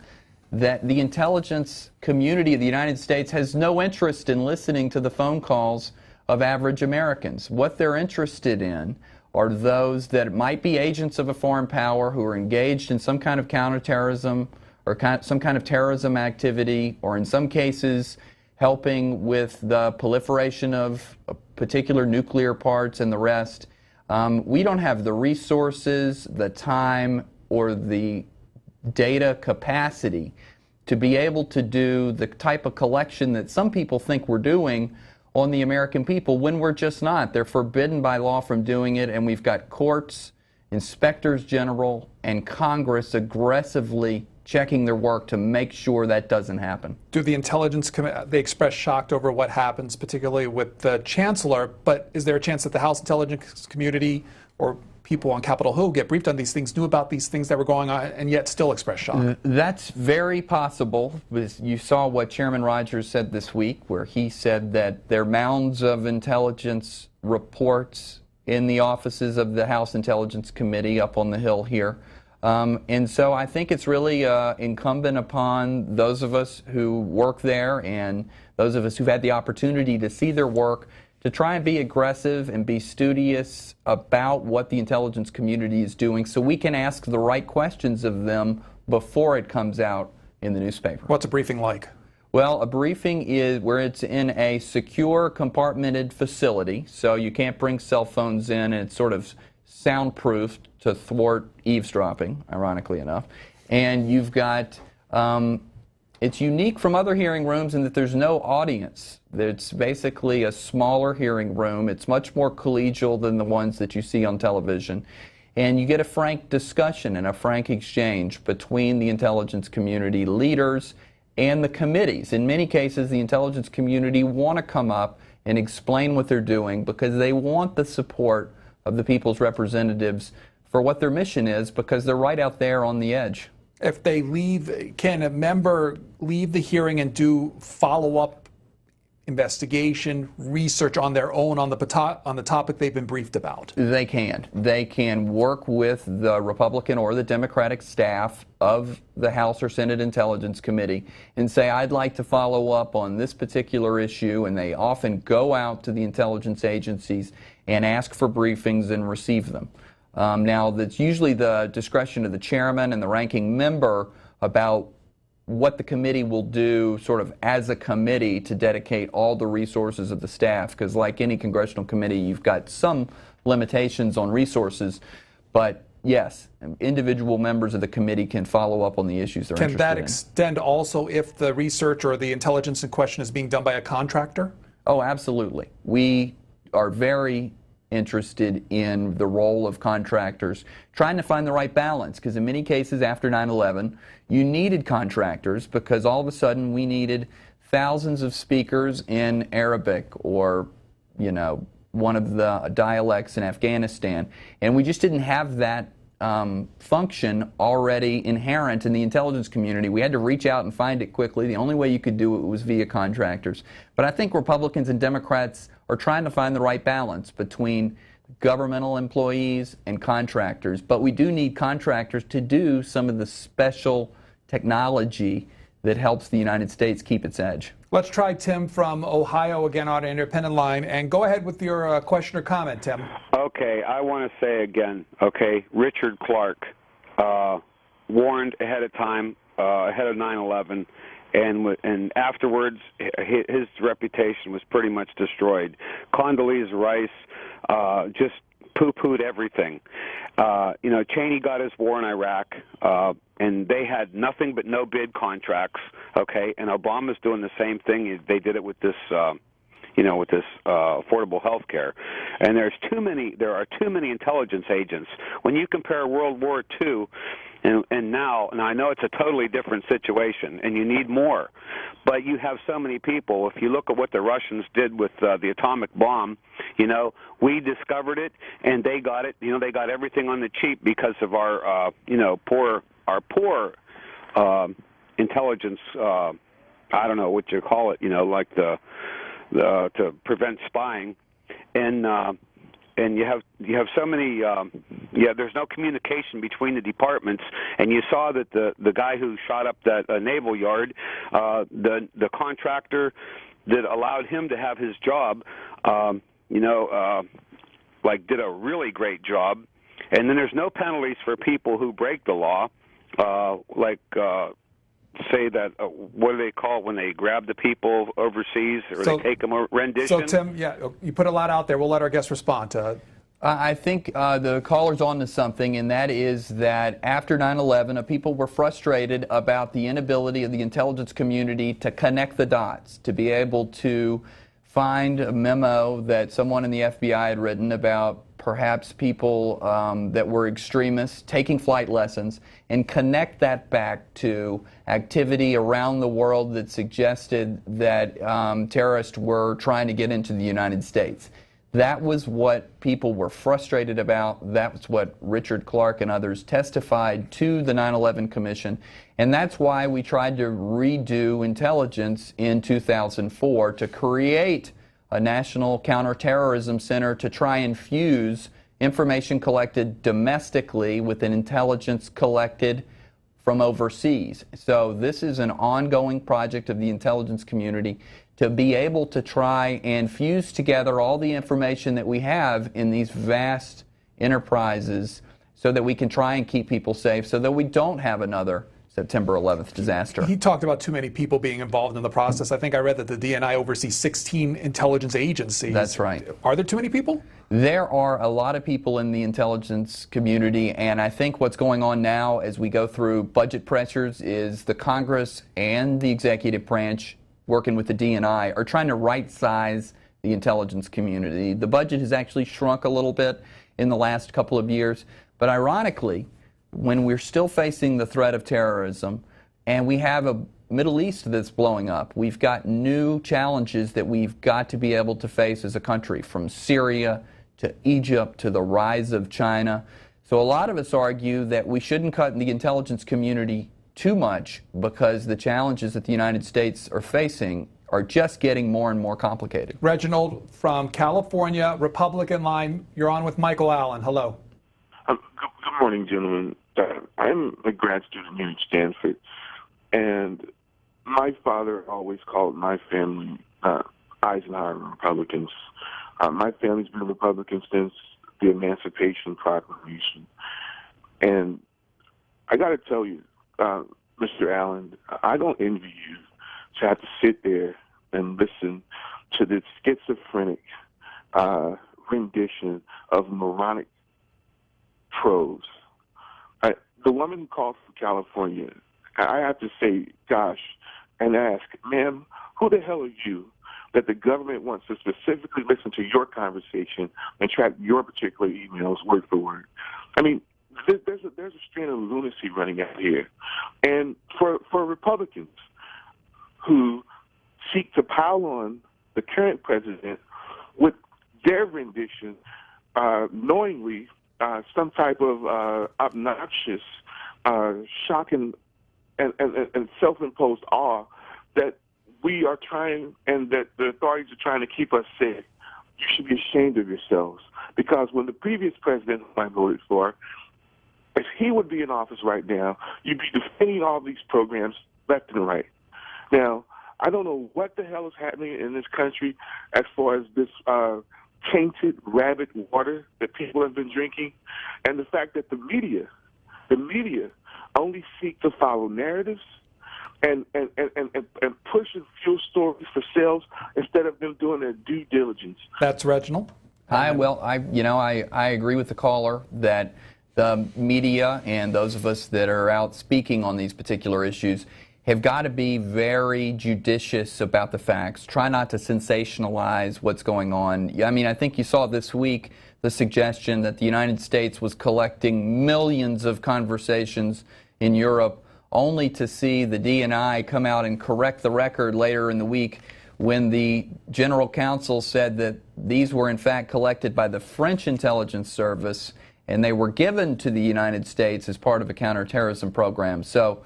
that the intelligence community of the United States has no interest in listening to the phone calls of average Americans. What they're interested in are those that might be agents of a foreign power who are engaged in some kind of counterterrorism or some kind of terrorism activity, or in some cases helping with the proliferation of particular nuclear parts and the rest. We don't have the resources, the time, or the data capacity to be able to do the type of collection that some people think we're doing on the American people when we're just not. They're forbidden by law from doing it, and we've got courts, inspectors general, and Congress aggressively checking their work to make sure that doesn't happen. Do the intelligence they express shocked over what happens, particularly with the chancellor, but is there a chance that the House intelligence community or people on Capitol Hill get briefed on these things, knew about these things that were going on, and yet still express shock? That's very possible. You saw what Chairman Rogers said this week, where he said that there are mounds of intelligence reports in the offices of the House Intelligence Committee up on the Hill here. And so I think it's really incumbent upon those of us who work there and those of us who've had the opportunity to see their work to try and be aggressive and be studious about what the intelligence community is doing so we can ask the right questions of them before it comes out in the newspaper. What's a briefing like? Well, a briefing is where it's in a secure, compartmented facility, so you can't bring cell phones in, and it's sort of soundproofed to thwart eavesdropping, ironically enough. And you've got, it's unique from other hearing rooms in that there's no audience. It's basically a smaller hearing room. It's much more collegial than the ones that you see on television. And you get a frank discussion and a frank exchange between the intelligence community leaders and the committees. In many cases, the intelligence community want to come up and explain what they're doing because they want the support of the people's representatives for what their mission is, because they're right out there on the edge. If they leave, can a member leave the hearing and do follow-up investigation, research on their own on the topic they've been briefed about? They can. They can work with the Republican or the Democratic staff of the House or Senate Intelligence Committee and say, I'd like to follow up on this particular issue, and they often go out to the intelligence agencies and ask for briefings and receive them. Now, that's usually the discretion of the chairman and the ranking member about what the committee will do sort of as a committee to dedicate all the resources of the staff, because like any congressional committee, you've got some limitations on resources, but yes, individual members of the committee can follow up on the issues they're interested in. Can that extend also if the research or the intelligence in question is being done by a contractor? Oh, absolutely. We are very interested in the role of contractors, trying to find the right balance, because in many cases after 9/11, you needed contractors because all of a sudden we needed thousands of speakers in Arabic or, you know, one of the dialects in Afghanistan, and we just didn't have that function already inherent in the intelligence community. We had to reach out and find it quickly. The only way you could do it was via contractors. But I think Republicans and Democrats are trying to find the right balance between governmental employees and contractors. But we do need contractors to do some of the special technology that helps the United States keep its edge. Let's try Tim from Ohio again on an independent line. And go ahead with your question or comment, Tim. Okay, I want to say again, okay, Richard Clark warned ahead of time, ahead of 9/11, and afterwards his reputation was pretty much destroyed. Condoleezza Rice just poo-pooed everything. You know, Cheney got his war in Iraq, and they had nothing but no-bid contracts, okay, and Obama's doing the same thing. They did it with this with this affordable health care. And there are too many intelligence agents. When you compare World War II and now, and I know it's a totally different situation, and you need more, but you have so many people. If you look at what the Russians did with the atomic bomb, you know, we discovered it, and they got it. You know, they got everything on the cheap because of our, poor intelligence. I don't know what you call it. You know, like to prevent spying, and you have so many. There's no communication between the departments, and you saw that the guy who shot up that naval yard, the contractor that allowed him to have his job, did a really great job, and then there's no penalties for people who break the law, say that, what do they call it when they grab the people overseas or they take them a rendition? So, Tim, you put a lot out there. We'll let our guests respond. I think the caller's on to something, and that is that after 9/11, people were frustrated about the inability of the intelligence community to connect the dots, to be able to find a memo that someone in the FBI had written about perhaps people that were extremists taking flight lessons and connect that back to activity around the world that suggested that terrorists were trying to get into the United States. That was what people were frustrated about. That's what Richard Clark and others testified to the 9/11 Commission. And that's why we tried to redo intelligence in 2004 to create a national counterterrorism center to try and fuse information collected domestically with an intelligence collected from overseas. So this is an ongoing project of the intelligence community to be able to try and fuse together all the information that we have in these vast enterprises so that we can try and keep people safe so that we don't have another September 11th disaster. He talked about too many people being involved in the process. I think I read that the DNI oversees 16 intelligence agencies. That's right. Are there too many people? There are a lot of people in the intelligence community, and I think what's going on now as we go through budget pressures is the Congress and the executive branch working with the DNI are trying to right-size the intelligence community. The budget has actually shrunk a little bit in the last couple of years, but ironically, when we're still facing the threat of terrorism and we have a Middle East that's blowing up, we've got new challenges that we've got to be able to face as a country, from Syria to Egypt to the rise of China. So a lot of us argue that we shouldn't cut the intelligence community too much because the challenges that the United States are facing are just getting more and more complicated. Reginald from California, Republican line. You're on with Michael Allen. Hello. Good morning, gentlemen. I'm a grad student here at Stanford, and my father always called my family Eisenhower Republicans. My family's been Republican since the Emancipation Proclamation. And I got to tell you, Mr. Allen, I don't envy you to have to sit there and listen to this schizophrenic rendition of moronic prose. The woman who called from California, I have to say, gosh, and ask, ma'am, who the hell are you that the government wants to specifically listen to your conversation and track your particular emails word for word? I mean, there's a strain of lunacy running out here. And for Republicans who seek to pile on the current president with their rendition, knowingly, some type of obnoxious, shocking, and self-imposed awe that we are trying and that the authorities are trying to keep us safe. You should be ashamed of yourselves, because when the previous president who I voted for, if he would be in office right now, you'd be defending all these programs left and right. Now, I don't know what the hell is happening in this country as far as this tainted rabbit water that people have been drinking, and the fact that the media only seek to follow narratives and push and fuel stories for sales instead of them doing their due diligence. That's Reginald. I agree with the caller that the media and those of us that are out speaking on these particular issues have got to be very judicious about the facts. Try not to sensationalize what's going on. I mean, I think you saw this week the suggestion that the United States was collecting millions of conversations in Europe, only to see the DNI come out and correct the record later in the week when the General Counsel said that these were in fact collected by the French intelligence service and they were given to the United States as part of a counterterrorism program. So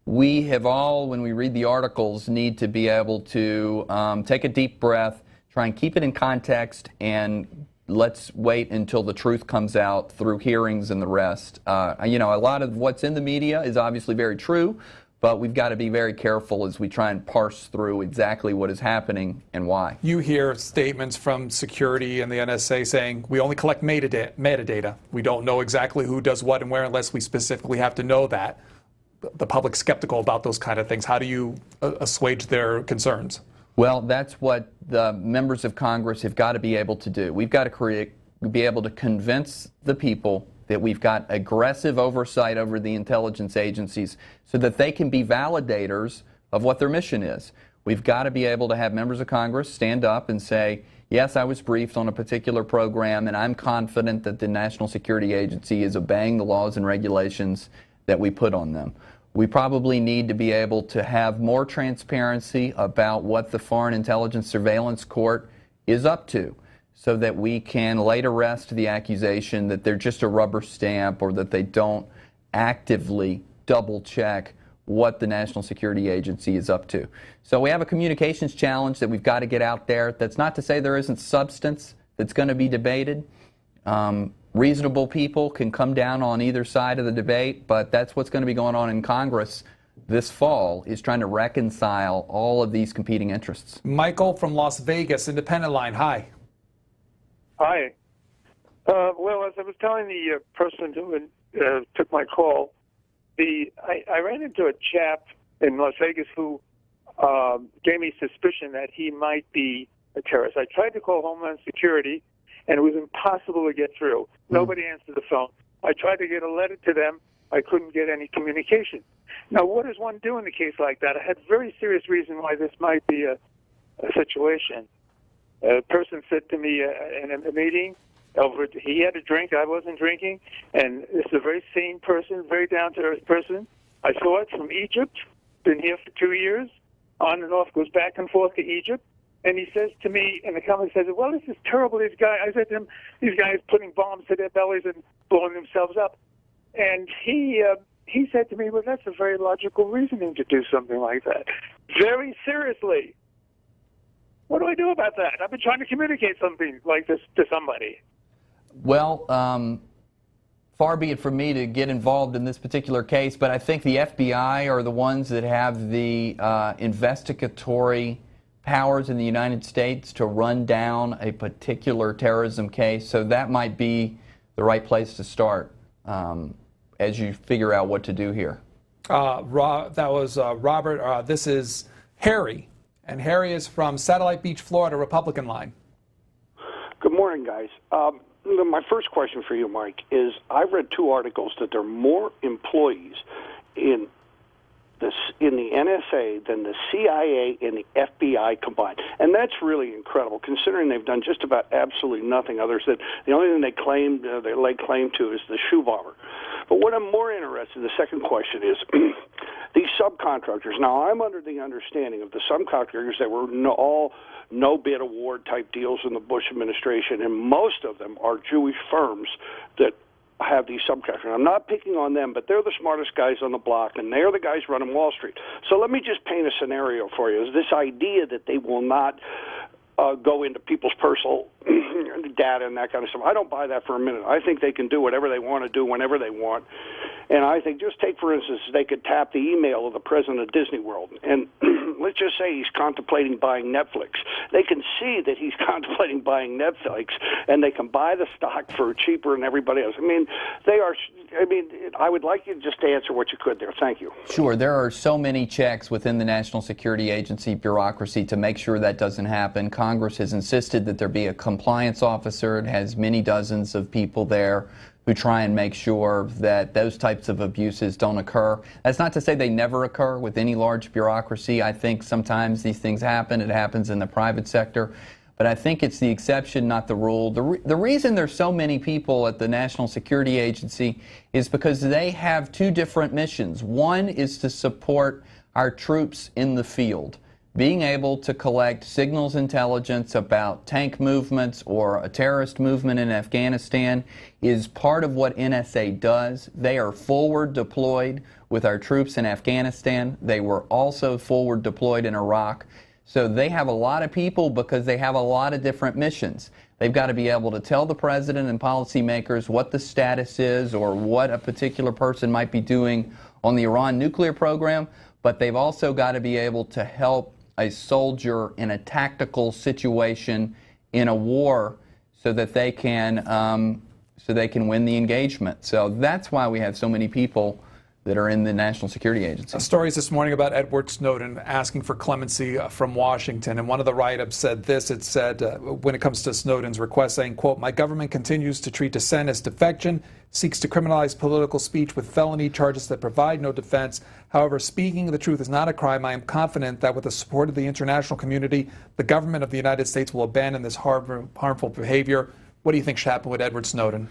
we have all, when we read the articles, need to be able to take a deep breath, try and keep it in context, and let's wait until the truth comes out through hearings and the rest. A lot of what's in the media is obviously very true, but we've got to be very careful as we try and parse through exactly what is happening and why. You hear statements from security and the NSA saying, we only collect metadata. We don't know exactly who does what and where unless we specifically have to know that. The public's skeptical about those kind of things. How do you assuage their concerns? Well, that's what the members of Congress have got to be able to do. We've got to be able to convince the people that we've got aggressive oversight over the intelligence agencies so that they can be validators of what their mission is. We've got to be able to have members of Congress stand up and say, yes, I was briefed on a particular program, and I'm confident that the National Security Agency is obeying the laws and regulations that we put on them. We probably need to be able to have more transparency about what the Foreign Intelligence Surveillance Court is up to so that we can lay to rest the accusation that they're just a rubber stamp or that they don't actively double check what the National Security Agency is up to. So we have a communications challenge that we've got to get out there. That's not to say there isn't substance that's going to be debated. Reasonable people can come down on either side of the debate, but that's what's going to be going on in Congress this fall, is trying to reconcile all of these competing interests. Michael from Las Vegas, Independent Line. Hi. Hi. Well, as I was telling the person who took my call, I ran into a chap in Las Vegas who gave me suspicion that he might be a terrorist. I tried to call Homeland Security, and it was impossible to get through. Nobody answered the phone. I tried to get a letter to them. I couldn't get any communication. Now, what does one do in a case like that? I had very serious reason why this might be a situation. A person said to me in a meeting, he had a drink, I wasn't drinking, and this is a very sane person, very down-to-earth person. I saw it from Egypt, been here for 2 years, on and off, goes back and forth to Egypt. And he says to me, and the company says, well, this is terrible. These guys, I said to him, these guys putting bombs to their bellies and blowing themselves up. And he said to me, well, that's a very logical reasoning to do something like that. Very seriously. What do I do about that? I've been trying to communicate something like this to somebody. Well, far be it from me to get involved in this particular case, but I think the FBI are the ones that have the investigatory powers in the United States to run down a particular terrorism case, so that might be the right place to start as you figure out what to do here. That was Robert. This is Harry, and Harry is from Satellite Beach, Florida, Republican line. Good morning, guys. My first question for you, Mike, is I've read 2 articles that there are more employees in the NSA than the CIA and the FBI combined. And that's really incredible, considering they've done just about absolutely nothing other than the only thing they lay claim to is the shoe bomber. But what I'm more interested in, the second question is, these subcontractors. Now, I'm under the understanding of the subcontractors that were all no-bid award type deals in the Bush administration, and most of them are Jewish firms that have these subcontractors. I'm not picking on them, but they're the smartest guys on the block, and they're the guys running Wall Street. So let me just paint a scenario for you. Is this idea that they will not go into people's personal data and that kind of stuff. I don't buy that for a minute. I think they can do whatever they want to do whenever they want. And I think, just take, for instance, they could tap the email of the president of Disney World. And let's just say he's contemplating buying Netflix. They can see that he's contemplating buying Netflix, and they can buy the stock for cheaper than everybody else. I would like you just to answer what you could there. Thank you. Sure. There are so many checks within the National Security Agency bureaucracy to make sure that doesn't happen. Congress has insisted that there be a compliance officer. It has many dozens of people there who try and make sure that those types of abuses don't occur. That's not to say they never occur with any large bureaucracy. I think sometimes these things happen. It happens in the private sector. But I think it's the exception, not the rule. The reason there's so many people at the National Security Agency is because they have two different missions. One is to support our troops in the field, being able to collect signals intelligence about tank movements or a terrorist movement in Afghanistan is part of what NSA does. They are forward deployed with our troops in Afghanistan. They were also forward deployed in Iraq. So they have a lot of people because they have a lot of different missions. They've got to be able to tell the president and policymakers what the status is or what a particular person might be doing on the Iran nuclear program, but they've also got to be able to help a soldier in a tactical situation in a war so that they can win the engagement. So that's why we have so many people that are in the National Security Agency. Stories this morning about Edward Snowden asking for clemency from Washington. And one of the write-ups said this. It said, when it comes to Snowden's request, saying, quote, "My government continues to treat dissent as defection, seeks to criminalize political speech with felony charges that provide no defense. However, speaking the truth is not a crime. I am confident that with the support of the international community, the government of the United States will abandon this harmful behavior." What do you think should happen with Edward Snowden?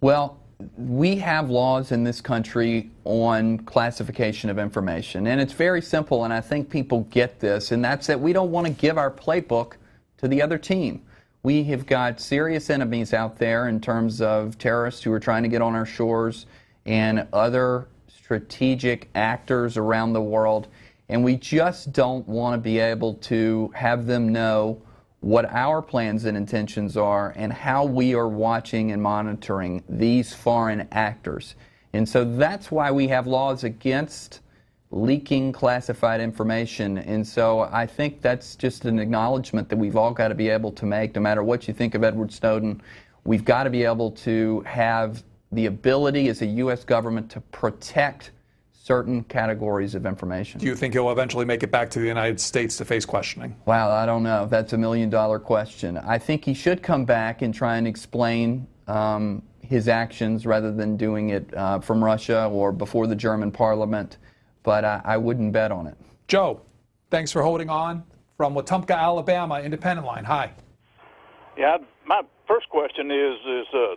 Well, we have laws in this country on classification of information, and it's very simple, and I think people get this, and that's that we don't want to give our playbook to the other team. We have got serious enemies out there in terms of terrorists who are trying to get on our shores and other strategic actors around the world, and we just don't want to be able to have them know what our plans and intentions are and how we are watching and monitoring these foreign actors. And so that's why we have laws against leaking classified information. And so I think that's just an acknowledgement that we've all got to be able to make, no matter what you think of Edward Snowden. We've got to be able to have the ability as a U.S. government to protect certain categories of information. Do you think he'll eventually make it back to the United States to face questioning? Wow, I don't know. That's $1 million question. I think he should come back and try and explain his actions rather than doing it from Russia or before the German parliament, but I wouldn't bet on it. Joe, thanks for holding on. From Wetumpka, Alabama, Independent Line. Hi. Yeah, my first question is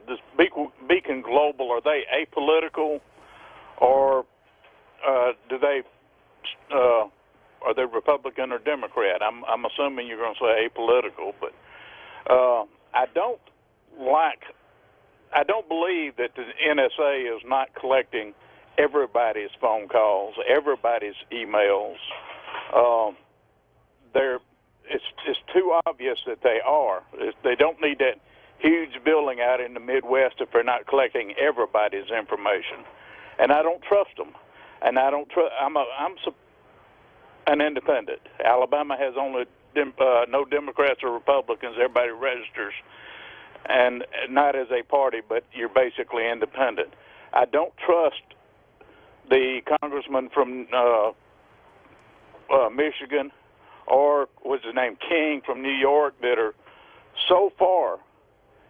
this Beacon Global, are they apolitical, or are they Republican or Democrat? I'm assuming you're going to say apolitical, but I don't believe that the NSA is not collecting everybody's phone calls, everybody's emails. It's too too obvious that they are. They don't need that huge building out in the Midwest if they're not collecting everybody's information. And I don't trust them. And I don't trust. I'm an independent. Alabama has only no Democrats or Republicans. Everybody registers, and not as a party, but you're basically independent. I don't trust the congressman from Michigan, or what's his name, King from New York, that are so far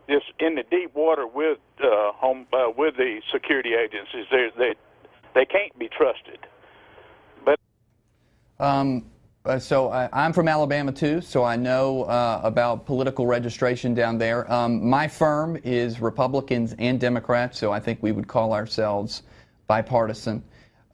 just in the deep water with the security agencies. They can't be trusted. But so I'm from Alabama too, so I know about political registration down there. My firm is Republicans and Democrats, so I think we would call ourselves bipartisan.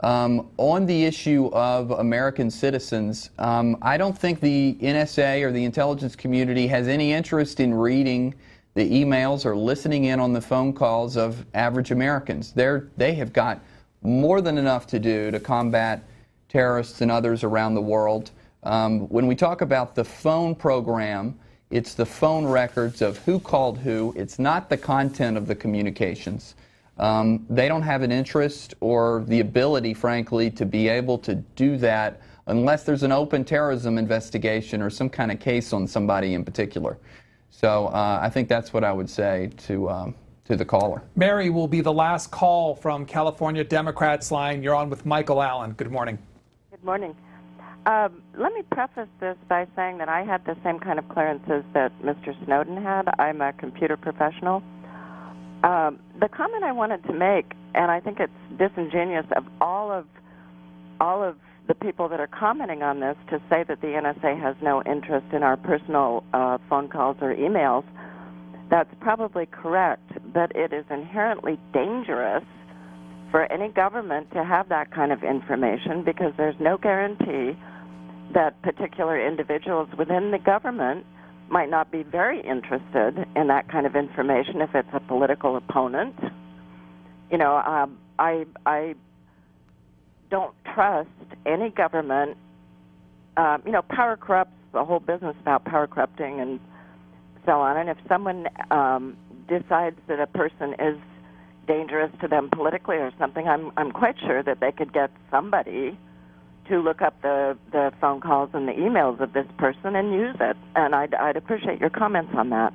On the issue of American citizens, I don't think the NSA or the intelligence community has any interest in reading the emails or listening in on the phone calls of average Americans. They have got more than enough to do to combat terrorists and others around the world. When we talk about the phone program, it's the phone records of who called who. It's not the content of the communications. They don't have an interest or the ability, frankly, to be able to do that unless there's an open terrorism investigation or some kind of case on somebody in particular. So I think that's what I would say to the caller. Mary will be the last call from California Democrats line. You're on with Michael Allen. Good morning. Good morning. Let me preface this by saying that I had the same kind of clearances that Mr. Snowden had. I'm a computer professional. The comment I wanted to make, and I think it's disingenuous of all of the people that are commenting on this to say that the NSA has no interest in our personal phone calls or emails. That's probably correct, but it is inherently dangerous for any government to have that kind of information because there's no guarantee that particular individuals within the government might not be very interested in that kind of information if it's a political opponent. You know, I don't trust any government. You know, power corrupts, the whole business about power corrupting and so on. And if someone decides that a person is dangerous to them politically or something, I'm quite sure that they could get somebody to look up the phone calls and the emails of this person and use it. And I'd appreciate your comments on that.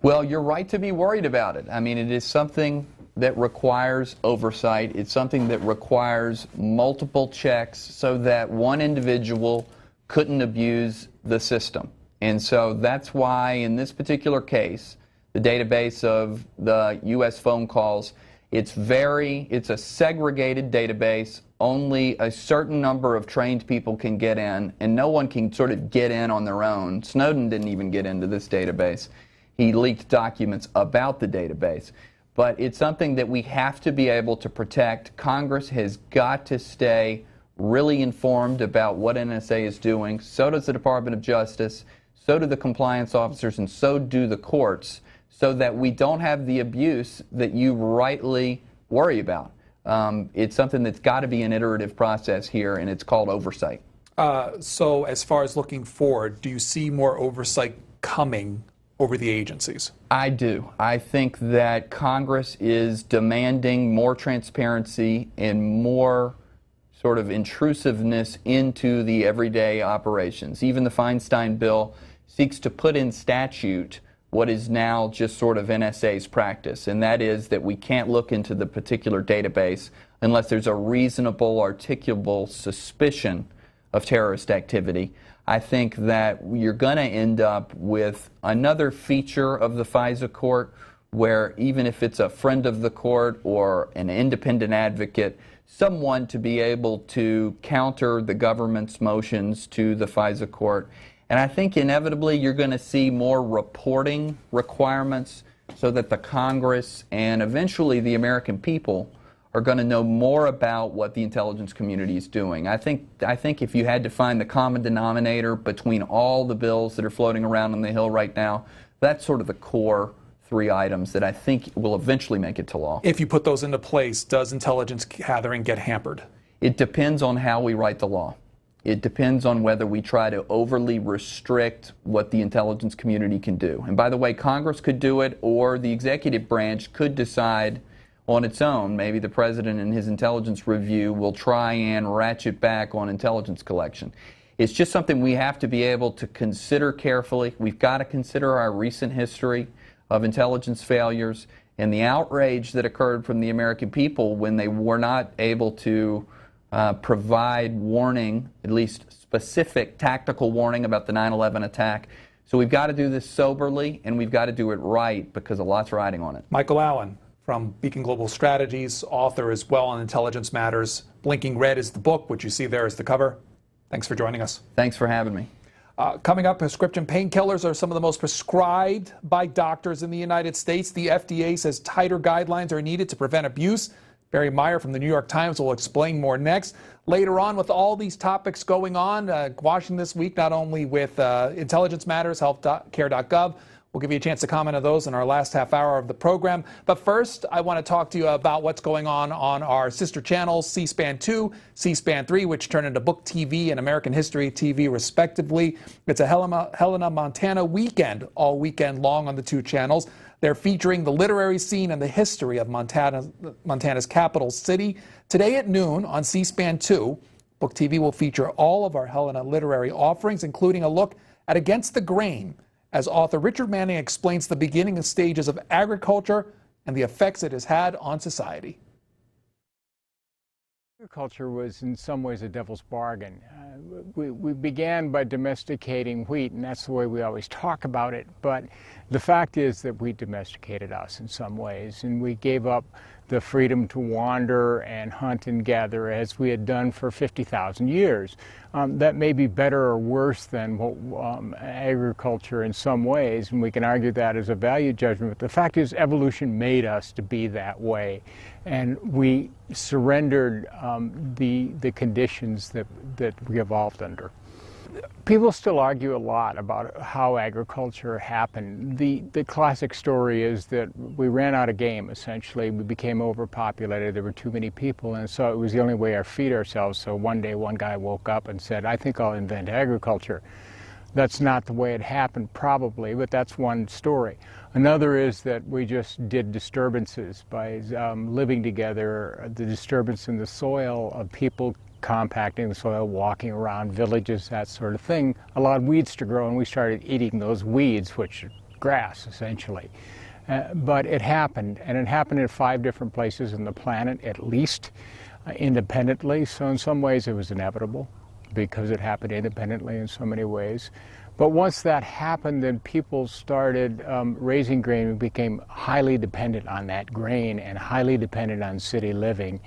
Well, you're right to be worried about it. I mean, it is something that requires oversight. It's something that requires multiple checks so that one individual couldn't abuse the system. And so that's why in this particular case, the database of the U.S. phone calls, it's a segregated database. Only a certain number of trained people can get in, and no one can sort of get in on their own. Snowden didn't even get into this database. He leaked documents about the database. But it's something that we have to be able to protect. Congress has got to stay really informed about what NSA is doing. So does the Department of Justice, so do the compliance officers, and so do the courts, so that we don't have the abuse that you rightly worry about. It's something that's got to be an iterative process here, and it's called oversight. So as far as looking forward, do you see more oversight coming over the agencies? I do. I think that Congress is demanding more transparency and more sort of intrusiveness into the everyday operations. Even the Feinstein bill seeks to put in statute what is now just sort of NSA's practice, and that is that we can't look into the particular database unless there's a reasonable, articulable suspicion of terrorist activity. I think that you're going to end up with another feature of the FISA court where even if it's a friend of the court or an independent advocate, someone to be able to counter the government's motions to the FISA court. And I think inevitably you're going to see more reporting requirements so that the Congress and eventually the American people are going to know more about what the intelligence community is doing. I think if you had to find the common denominator between all the bills that are floating around on the Hill right now, that's sort of the core three items that I think will eventually make it to law. If you put those into place, does intelligence gathering get hampered? It depends on how we write the law. It depends on whether we try to overly restrict what the intelligence community can do. And by the way, Congress could do it, or the executive branch could decide on its own. Maybe the president in his intelligence review will try and ratchet back on intelligence collection. It's just something we have to be able to consider carefully. We've got to consider our recent history of intelligence failures and the outrage that occurred from the American people when they were not able to provide warning, at least specific tactical warning about the 9/11 attack. So we've got to do this soberly, and we've got to do it right, because a lot's riding on it. Michael Allen from Beacon Global Strategies, author as well on intelligence matters. Blinking red is the book, which you see there as the cover. Thanks for joining us. Thanks for having me. Coming up, prescription painkillers are some of the most prescribed by doctors in the United States. The FDA says tighter guidelines are needed to prevent abuse. Barry Meyer from the New York Times will explain more next. Later on, with all these topics going on, Washington this week, not only with Intelligence Matters, healthcare.gov. We'll give you a chance to comment on those in our last half hour of the program. But first, I want to talk to you about what's going on our sister channels, C-SPAN 2, C-SPAN 3, which turn into Book TV and American History TV, respectively. It's a Helena, Montana weekend, all weekend long on the two channels. They're featuring the literary scene and the history of Montana's capital city. Today at noon on C-SPAN 2, Book TV will feature all of our Helena literary offerings, including a look at Against the Grain, as author Richard Manning explains the beginning stages of agriculture and the effects it has had on society. Agriculture was in some ways a devil's bargain. We began by domesticating wheat, and that's the way we always talk about it, but the fact is that wheat domesticated us in some ways, and we gave up the freedom to wander and hunt and gather as we had done for 50,000 years. That may be better or worse than agriculture in some ways, and we can argue that as a value judgment, but the fact is evolution made us to be that way, and we surrendered the conditions that we evolved under. People still argue a lot about how agriculture happened. The classic story is that we ran out of game, essentially. We became overpopulated. There were too many people, and so it was the only way to feed ourselves. So one day, one guy woke up and said, I think I'll invent agriculture. That's not the way it happened, probably, but that's one story. Another is that we just did disturbances by living together, the disturbance in the soil of people compacting the soil, walking around villages, that sort of thing, allowed weeds to grow, and we started eating those weeds, which are grass, essentially. But it happened, and it happened in 5 different places on the planet, at least, independently. So in some ways it was inevitable, because it happened independently in so many ways. But once that happened, then people started raising grain. We became highly dependent on that grain and highly dependent on city living.